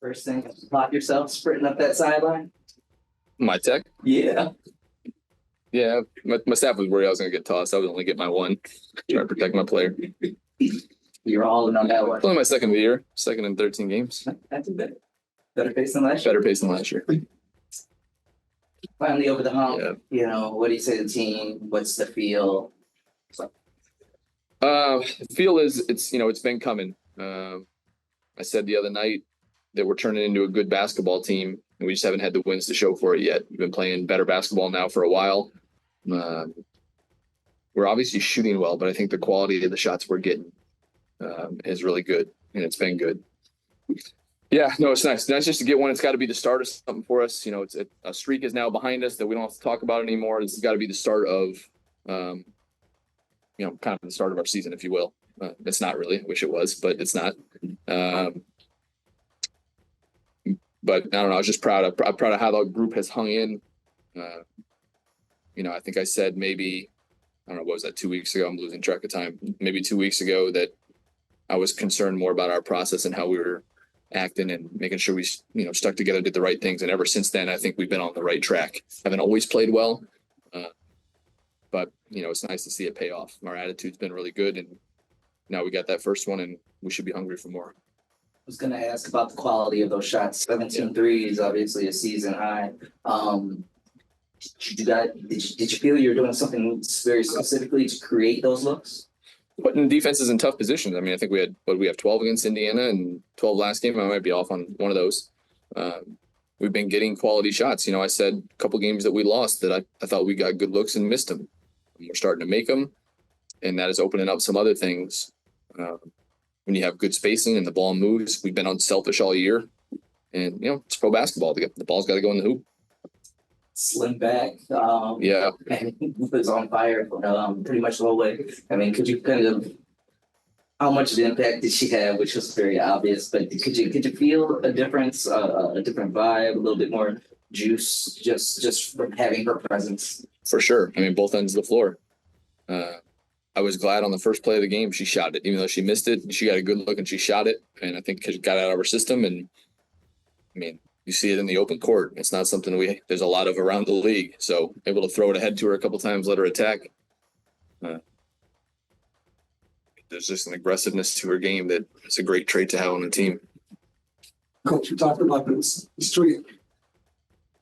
First thing, lock yourself sprinting up that sideline. My tech? Yeah. Yeah, my staff was worried I was going to get tossed. I would only get my one. Try to protect my player. You're all in on that one. Only my second of the year, second in 13 games. That's a bit better pace than last year. Better pace than last year. Finally over the hump. Yeah. You know, what do you say to the team? What's the feel? The feel is it's been coming. I said the other night that we're turning into a good basketball team, and we just haven't had the wins to show for it yet. We've been playing better basketball now for a while. We're obviously shooting well, but I think the quality of the shots we're getting is really good, and it's been good. Yeah, no, it's nice. That's just to get one. It's got to be the start of something for us. You know, a streak is now behind us that we don't have to talk about anymore. This has got to be the start of, kind of the start of our season, if you will. It's not really. I wish it was, but it's not. But I don't know. I was just proud of how the group has hung in. I think I said maybe, I don't know, what was that, 2 weeks ago? I'm losing track of time. Maybe 2 weeks ago that I was concerned more about our process and how we were acting and making sure we, stuck together, did the right things. And ever since then, I think we've been on the right track. Haven't always played well, but it's nice to see it pay off. Our attitude's been really good, and now we got that first one, and we should be hungry for more. I was going to ask about the quality of those shots. 17 threes, obviously a season high. Did you feel you were doing something very specifically to create those looks? Putting defenses in tough positions. I mean, I think we have 12 against Indiana and 12 last game. I might be off on one of those. We've been getting quality shots. I said a couple games that we lost that I thought we got good looks and missed them. And we're starting to make them, and that is opening up some other things. When you have good spacing and the ball moves, we've been unselfish all year. And, it's pro basketball. The ball's got to go in the hoop. Slim back. Yeah. And he was on fire pretty much the whole way. I mean, could you how much of an impact did she have, which was very obvious, but could you feel a difference, a different vibe, a little bit more juice just from having her presence? For sure. I mean, both ends of the floor. I was glad on the first play of the game she shot it. Even though she missed it, she got a good look and she shot it. And I think it got out of her system. And, I mean, you see it in the open court. It's not something there's a lot of around the league. So able to throw it ahead to her a couple times, let her attack. There's just an aggressiveness to her game that it's a great trait to have on the team. Coach, you talked about this streak.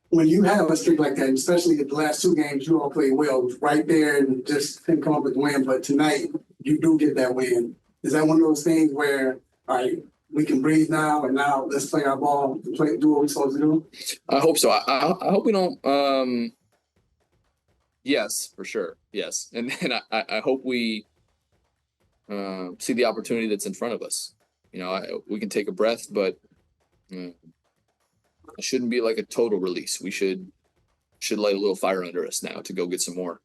When you have a streak like that, especially the last two games, you all played well. It was right there and just couldn't come up with the win. But tonight, you do get that win. Is that one of those things where, all right, we can breathe now, and now let's play our ball, do what we're supposed to do? I hope so. I hope we don't. Yes, for sure. Yes, and I hope we see the opportunity that's in front of us. We can take a breath, but it shouldn't be like a total release. We should light a little fire under us now to go get some more.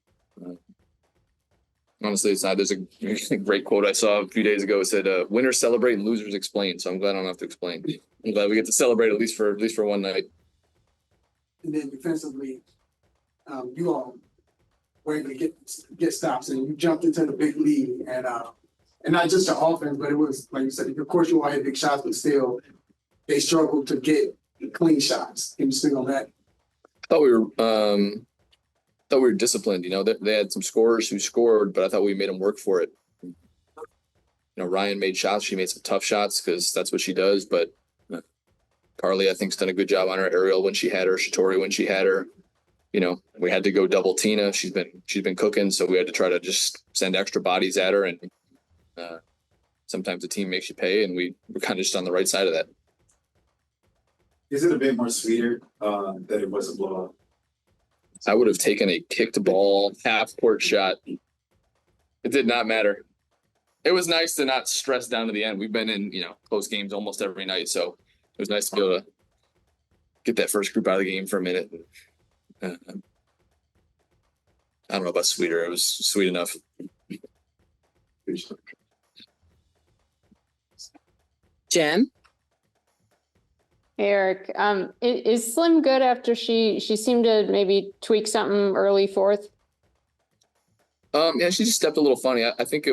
Honestly, it's not. There's a great quote I saw a few days ago. It said, "Winners celebrate and losers explain." So I'm glad I don't have to explain. I'm glad we get to celebrate at least for one night. And then defensively, you all were able to get stops, and you jumped into the big lead, and not just your offense, but it was like you said. Of course, you all had big shots, but still, they struggled to get clean shots. Can you speak on that? I thought we were disciplined. They had some scorers who scored, but I thought we made them work for it. Ryan made shots. She made some tough shots because that's what she does. But Carly, I think, has done a good job on her. Ariel when she had her. Shatori when she had her. We had to go double Tina. She's been cooking, so we had to try to just send extra bodies at her. And sometimes the team makes you pay, and we're kind of just on the right side of that. Is it a bit more sweeter that it was a blowout? I would have taken a kicked ball, half-court shot. It did not matter. It was nice to not stress down to the end. We've been in, close games almost every night, so it was nice to be able to get that first group out of the game for a minute. I don't know about sweeter. It was sweet enough. Jen? Eric, is Slim good after she seemed to maybe tweak something early fourth? Yeah, she just stepped a little funny. I think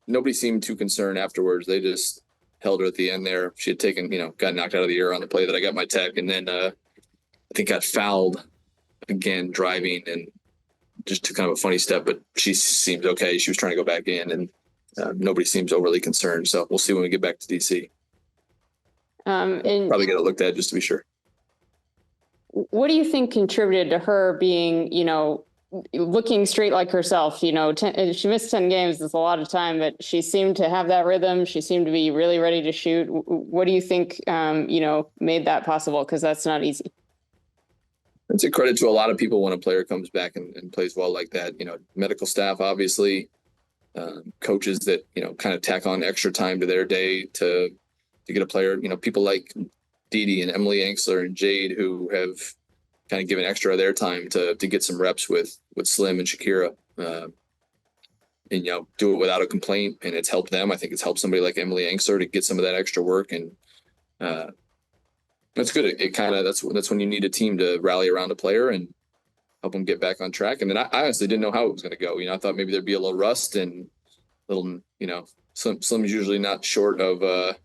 nobody seemed too concerned afterwards. They just held her at the end there. She had taken, got knocked out of the air on the play that I got my tech, and then I think got fouled again driving and just took kind of a funny step, but she seems okay. She was trying to go back in, and nobody seems overly concerned. So we'll see when we get back to DC. And Probably get it looked at just to be sure. what do you think contributed to her being, looking straight like herself? She missed 10 games. That's a lot of time, but she seemed to have that rhythm. She seemed to be really ready to shoot. What do you think, made that possible? Because that's not easy. It's a credit to a lot of people when a player comes back and plays well like that. Medical staff, obviously, coaches that, kind of tack on extra time to their day to get a player, people like Dee and Emily Angsler and Jade, who have kind of given extra of their time to get some reps with Slim and Shakira, and, do it without a complaint. And it's helped them. I think it's helped somebody like Emily Angsler to get some of that extra work. And that's good. It kind of, that's when you need a team to rally around a player and help them get back on track. And then I honestly didn't know how it was going to go. I thought maybe there'd be a little rust and Slim's usually not short of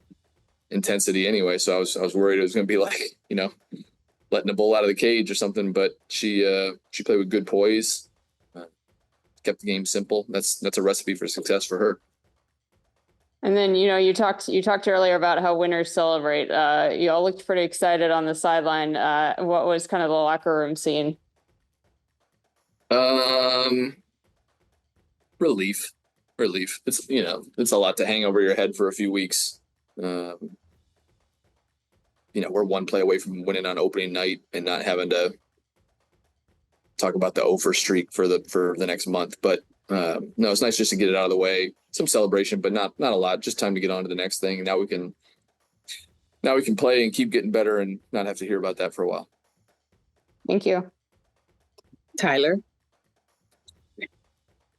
intensity anyway. So I was worried it was going to be like, letting a bull out of the cage or something, but she played with good poise, kept the game simple. That's a recipe for success for her. And then, you talked earlier about how winners celebrate. You all looked pretty excited on the sideline. What was kind of the locker room scene? Relief. It's, it's a lot to hang over your head for a few weeks. We're one play away from winning on opening night and not having to talk about the over streak for the next month. But no, it's nice just to get it out of the way. Some celebration, but not a lot. Just time to get on to the next thing. Now we can play and keep getting better and not have to hear about that for a while. Thank you. Tyler.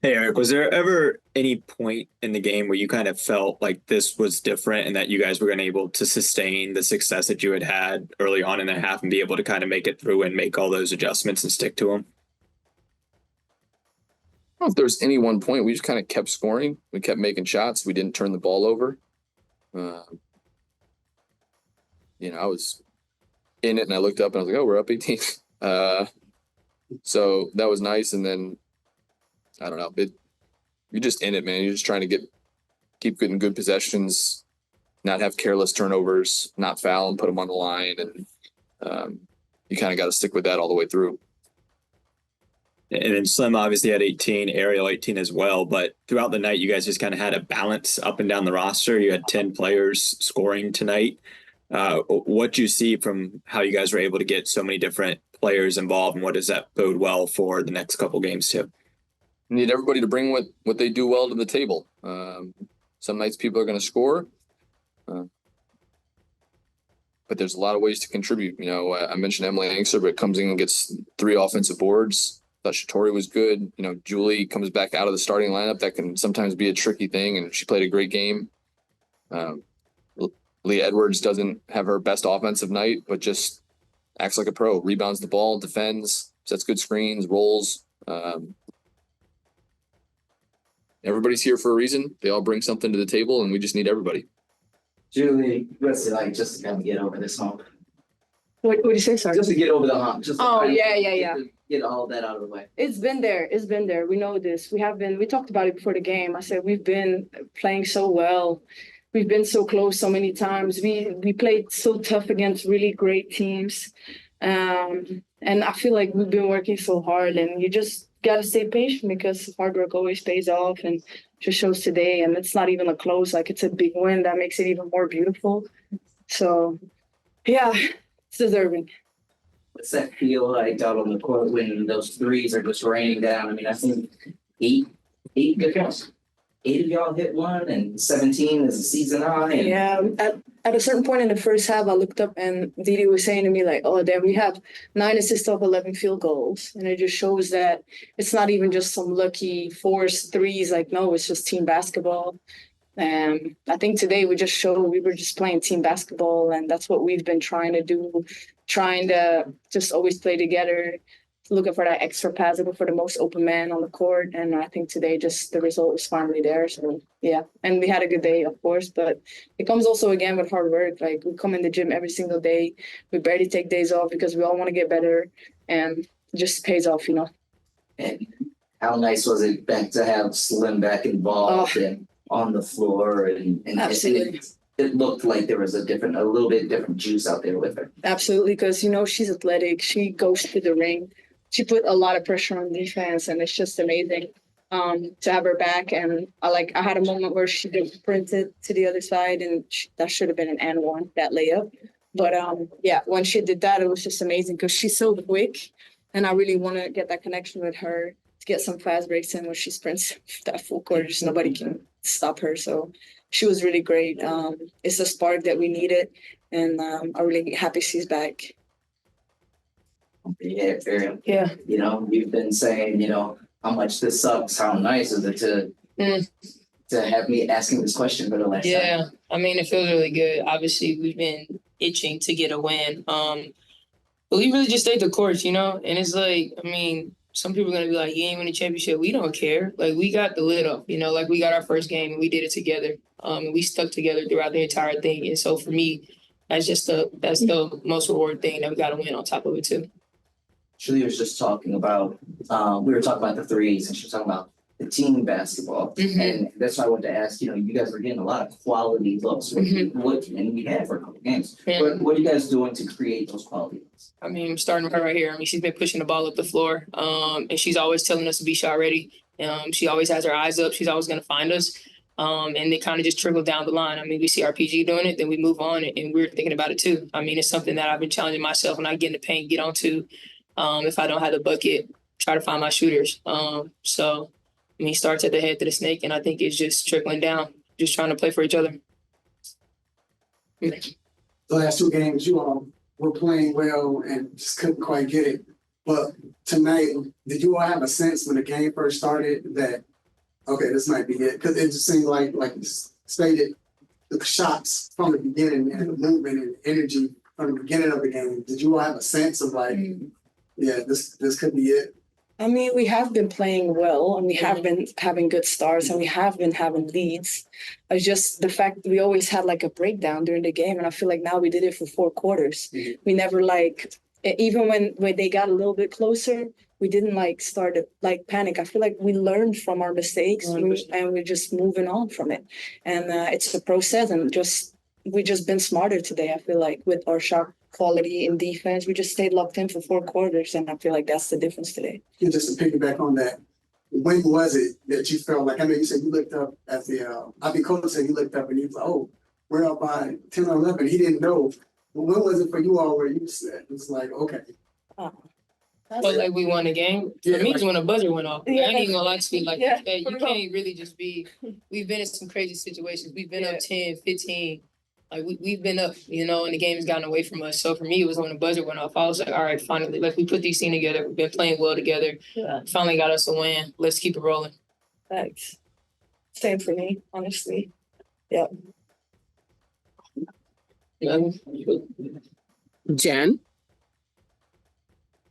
Hey, Eric, was there ever any point in the game where you kind of felt like this was different and that you guys were going to be able to sustain the success that you had early on in the half and be able to kind of make it through and make all those adjustments and stick to them? I don't know if there was any one point. We just kind of kept scoring. We kept making shots. We didn't turn the ball over. I was in it and I looked up and I was like, oh, we're up 18. So that was nice. And then I don't know. You're just in it, man. You're just trying to keep getting good possessions, not have careless turnovers, not foul and put them on the line. And you kind of got to stick with that all the way through. And then Slim obviously had 18, Ariel 18 as well. But throughout the night, you guys just kind of had a balance up and down the roster. You had 10 players scoring tonight. What do you see from how you guys were able to get so many different players involved, and what does that bode well for the next couple games too? Need everybody to bring what they do well to the table. Some nights people are going to score, but there's a lot of ways to contribute. I mentioned Emily Angsler, but comes in and gets 3 offensive boards. Thought Shatori was good. Julie comes back out of the starting lineup. That can sometimes be a tricky thing, and she played a great game. Leah Edwards doesn't have her best offensive night, but just acts like a pro. Rebounds the ball, defends, sets good screens, rolls. Everybody's here for a reason. They all bring something to the table, and we just need everybody. Julie, what's it like just to kind of get over this hump? What did you say? Sorry. Just to get over the hump. Just to Oh, kind of yeah. Get all that out of the way. It's been there. We know this. We talked about it before the game. I said, we've been playing so well. We've been so close so many times. We played so tough against really great teams. And I feel like we've been working so hard, and you just got to stay patient because hard work always pays off, and just shows today. And it's not even a close, like it's a big win that makes it even more beautiful. So yeah, it's deserving. What's that feel like out on the court when those threes are just raining down? I mean, I think eight good counts. 8 of y'all hit one, and 17 is a season high. And Yeah, at a certain point in the first half, I looked up and Didi was saying to me like, oh, damn, we have 9 assists off 11 field goals. And it just shows that it's not even just some lucky forced threes. Like, no, it's just team basketball. And I think today we just showed we were just playing team basketball, and that's what we've been trying to do, trying to just always play together, looking for that extra pass, looking for the most open man on the court. And I think today just the result was finally there. So yeah, and we had a good day, of course, but it comes also again with hard work. Like we come in the gym every single day. We barely take days off because we all want to get better, and it just pays off, you know. And how nice was it back to have Slim back involved and on the floor and Absolutely. It looked like there was a little bit different juice out there with her. Absolutely, because, you know, she's athletic. She goes to the ring. She put a lot of pressure on defense, and it's just amazing to have her back. And I had a moment where she just sprinted to the other side, and that should have been an and one, that layup. But yeah, when she did that, it was just amazing because she's so quick, and I really want to get that connection with her to get some fast breaks in when she sprints that full court. Just nobody can stop her. So she was really great. It's a spark that we needed, and I'm really happy she's back. Yeah, Ariel. Yeah. You know, you've been saying, you know, how much this sucks. How nice is it to have me asking this question for the last time? Yeah, I mean, it feels really good. Obviously, we've been itching to get a win. But we really just stayed the course, you know? And it's like, I mean, some people are going to be like, you ain't win a championship. We don't care. Like, we got the lid up, you know? Like, we got our first game, and we did it together. And we stuck together throughout the entire thing. And so, for me, that's the most rewarding thing that we got to win on top of it, too. Julie was just talking about, we were talking about the threes, and she was talking about the team basketball. Mm-hmm. And that's why I wanted to ask, you know, you guys were getting a lot of quality looks. And we had for a couple games. Yeah. What are you guys doing to create those quality looks? I mean, starting with her right here. I mean, she's been pushing the ball up the floor, and she's always telling us to be shot ready. She always has her eyes up. She's always going to find us. And they kind of just trickle down the line. I mean, we see our PG doing it, then we move on, and we're thinking about it too. I mean, it's something that I've been challenging myself when I get in the paint, get onto. If I don't have the bucket, try to find my shooters. So, I mean, it starts at the head to the snake, and I think it's just trickling down, just trying to play for each other. The last two games, you all were playing well and just couldn't quite get it. But tonight, did you all have a sense when the game first started that, okay, this might be it? Because it just seemed like you stated, the shots from the beginning and the movement and energy from the beginning of the game. Did you all have a sense of like, yeah, this could be it? I mean, we have been playing well, and we have been having good starts, and we have been having leads. It's just the fact that we always had like a breakdown during the game, and I feel like now we did it for 4 quarters. Mm-hmm. We never even when they got a little bit closer, we didn't start to panic. I feel like we learned from our mistakes, and we're just moving on from it. And it's a process, and we just been smarter today. I feel like with our shot quality in defense, we just stayed locked in for 4 quarters, and I feel like that's the difference today. And just to piggyback on that, when was it that you felt like, I know you said you looked up at the, Coach said you looked up and he was like, oh, we're up by 10 or 11. He didn't know. But when was it for you all where you said, it was like, okay. But like we won a game. For me, it's when a buzzer went off. Yeah. I ain't even gonna lie to you. Like, Yeah, you can't really just be, we've been in some crazy situations. We've been up 10, 15. Like we've been up, you know, and the game has gotten away from us. So for me, it was when the buzzer went off. I was like, all right, finally, like we put these teams together. We've been playing well together. Yeah. Finally got us a win. Let's keep it rolling. Thanks. Same for me, honestly. Yeah. Jen?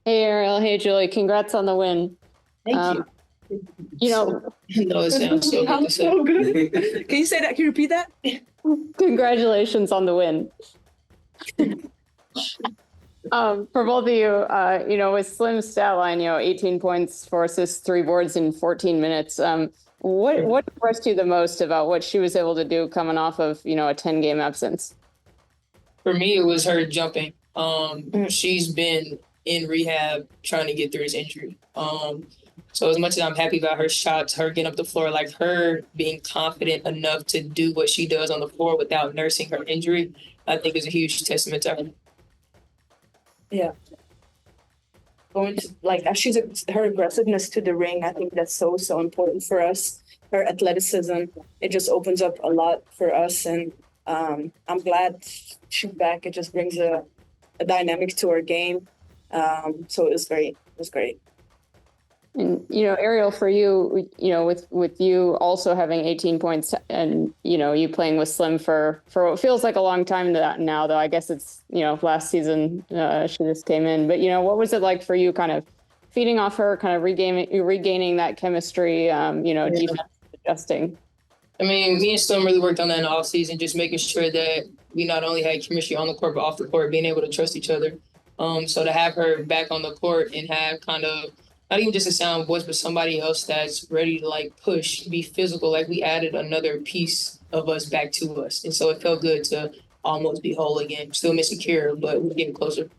Hey, Ariel. Hey, Julie. Congrats on the win. Thank you. You know, No, it sounds so good to say. So good. Can you say that? Can you repeat that? congratulations on the win. For both of you, you know, with Slim's stat line, you know, 18 points, 4 assists, 3 boards in 14 minutes. What impressed you the most about what she was able to do coming off of, you know, a 10-game absence? For me, it was her jumping. She's been in rehab trying to get through his injury. So as much as I'm happy about her shots, her getting up the floor, like her being confident enough to do what she does on the floor without nursing her injury, I think is a huge testament to her. Yeah. Going to her aggressiveness to the ring, I think that's so important for us. Her athleticism, it just opens up a lot for us, and I'm glad she's back. It just brings a dynamic to our game. So it was great. It was great. And, you know, Ariel, for you, you know, with you also having 18 points and, you know, you playing with Slim for what feels like a long time now, though I guess it's, you know, last season she just came in. But, you know, what was it like for you kind of feeding off her, kind of regaining that chemistry, defense adjusting? I mean, me and Stone really worked on that in the offseason, just making sure that we not only had chemistry on the court, but off the court, being able to trust each other. So to have her back on the court and have kind of not even just a sound voice, but somebody else that's ready to like push, be physical, like we added another piece of us back to us. And so it felt good to almost be whole again. Still missing Kira, but we're getting closer.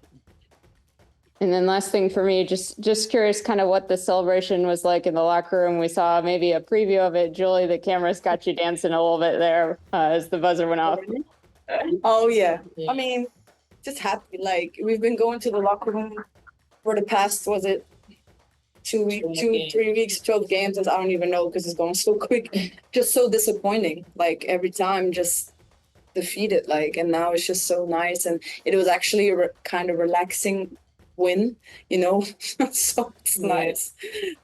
And then last thing for me, just curious kind of what the celebration was like in the locker room. We saw maybe a preview of it. Julie, the cameras got you dancing a little bit there as the buzzer went off. Oh, yeah. Yeah. I mean, just happy. Like, we've been going to the locker room for the past, was it 3 weeks, 12 games? I don't even know because it's going so quick. Just so disappointing. Like, every time just defeated. Like, and now it's just so nice. And it was actually a kind of relaxing win, so it's nice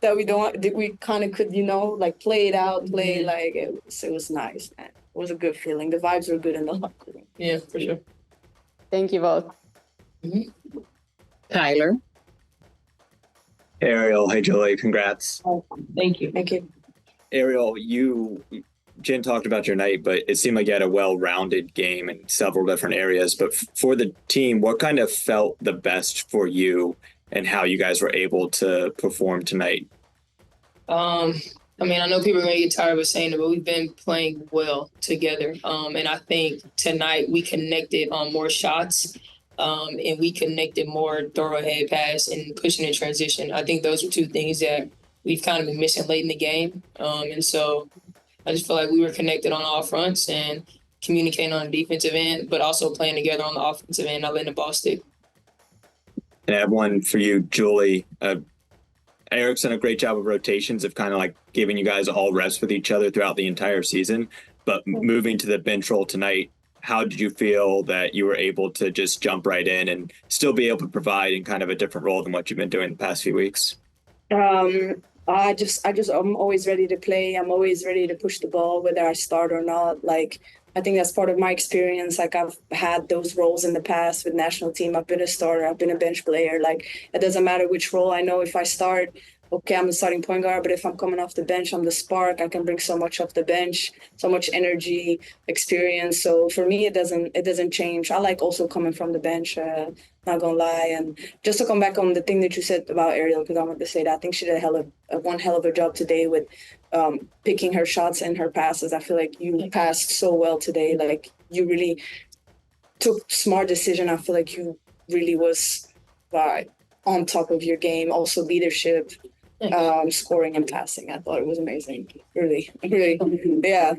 that we kind of could, like play it out, like it was nice, man. It was a good feeling. The vibes were good in the locker room. Yeah, for sure. Thank you both. Tyler. Ariel, hey Julie, congrats. Thank you. Thank you. Ariel, Jen talked about your night, but it seemed like you had a well-rounded game in several different areas. But for the team, what kind of felt the best for you and how you guys were able to perform tonight? I mean, I know people are going to get tired of us saying it, but we've been playing well together. And I think tonight we connected on more shots and we connected more thorough head pass and pushing in transition. I think those are two things that we've kind of been missing late in the game. And so I just feel like we were connected on all fronts and communicating on the defensive end, but also playing together on the offensive end, not letting the ball stick. And I have one for you, Julie. Eric's done a great job of rotations of kind of like giving you guys all reps with each other throughout the entire season. But moving to the bench role tonight, how did you feel that you were able to just jump right in and still be able to provide in kind of a different role than what you've been doing the past few weeks? I'm always ready to play. I'm always ready to push the ball, whether I start or not. Like, I think that's part of my experience. Like, I've had those roles in the past with national team. I've been a starter. I've been a bench player. Like, it doesn't matter which role. I know if I start, okay, I'm the starting point guard, but if I'm coming off the bench, I'm the spark. I can bring so much off the bench, so much energy, experience. So for me, it doesn't change. I like also coming from the bench, not gonna lie. And just to come back on the thing that you said about Ariel, because I wanted to say that I think she did one hell of a job today with picking her shots and her passes. I feel like you passed so well today. Like, you really took smart decision. I feel like you really was on top of your game. Also leadership, scoring and passing. I thought it was amazing. Really, really, yeah.